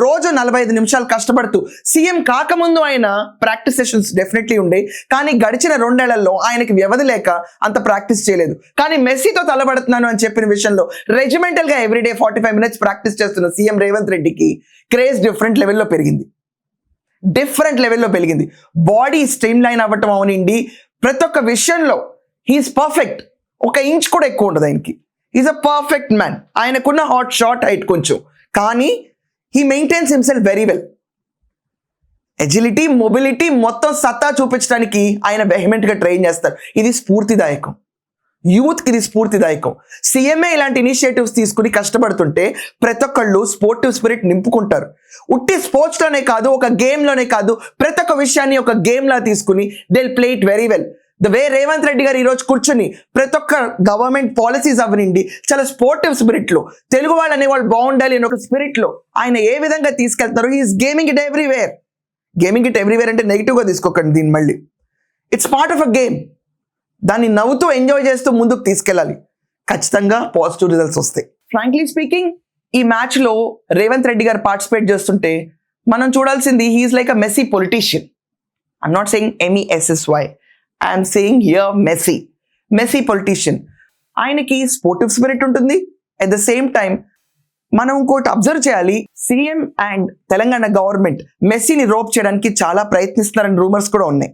రోజు 45 నిమిషాలు కష్టపడుతూ సీఎం కాకముందు ఆయన ప్రాక్టీస్ సెషన్స్ డెఫినెట్లీ ఉండే, కానీ గడిచిన 2 ఏళ్లలో ఆయనకి వ్యవధి లేక అంత ప్రాక్టీస్ చేయలేదు. కానీ మెస్సీతో తలబడుతున్నాను అని చెప్పిన విషయంలో రెజిమెంటల్ గా ఎవ్రీడే 45 మినిట్స్ ప్రాక్టీస్ చేస్తున్న సీఎం రేవంత్ రెడ్డికి క్రేజ్ డిఫరెంట్ లెవెల్లో పెరిగింది. బాడీ స్ట్రీమ్ లైన్ అవ్వటం అవనండి, ప్రతి ఒక్క విషయంలో హీఈస్ పర్ఫెక్ట్. ఒక ఇంచ్ కూడా ఎక్కువ ఉండదు ఆయనకి. Is a perfect man. ఆయనకున్న షార్ట్ హైట్ కొంచెం, కానీ he maintains himself very well. Agility, mobility మొత్తం సత్తా చూపించడానికి ఆయన వెహిమెంట్గా ట్రైన్ చేస్తారు. ఇది స్ఫూర్తిదాయకం, యూత్కి ఇది స్ఫూర్తిదాయకం. సీఎంఏ ఇలాంటి ఇనిషియేటివ్స్ తీసుకుని కష్టపడుతుంటే ప్రతి ఒక్కళ్ళు స్పోర్టివ్ స్పిరిట్ నింపుకుంటారు. ఉట్టి స్పోర్ట్స్లోనే కాదు, ఒక గేమ్లోనే కాదు, ప్రతి ఒక్క విషయాన్ని ఒక గేమ్లా తీసుకుని they will play it very well. The way Revanth Reddy గారు ఈరోజు కూర్చుని ప్రతి ఒక్క గవర్నమెంట్ పాలసీస్ అవనండి చాలా స్పోర్టివ్ స్పిరిట్లో, తెలుగు వాళ్ళు అనేవాళ్ళు బాగుండాలి అని ఒక స్పిరిట్లో ఆయన ఏ విధంగా తీసుకెళ్తారు. He's gaming it everywhere. అంటే నెగిటివ్గా తీసుకోకండి దీన్ని, మళ్ళీ it's part of a game. దాన్ని నవ్వుతూ ఎంజాయ్ చేస్తూ ముందుకు తీసుకెళ్ళాలి. ఖచ్చితంగా పాజిటివ్ రిజల్ట్స్ వస్తాయి. ఫ్రాంక్లీ స్పీకింగ్, ఈ మ్యాచ్లో రేవంత్ రెడ్డి గారు పార్టిసిపేట్ చేస్తుంటే మనం చూడాల్సింది he's like a Messi politician. I'm not saying MESSY, I'm saying here Messi politician. ఆయనకి స్పోర్టివ్ స్పిరిట్ ఉంటుంది. అట్ ద సేమ్ టైం మనం ఇంకోటి అబ్జర్వ్ చేయాలి, CM and Telangana government మెస్సీని rope చేయడానికి చాలా ప్రయత్నిస్తున్నారని రూమర్స్ కూడా ఉన్నాయి.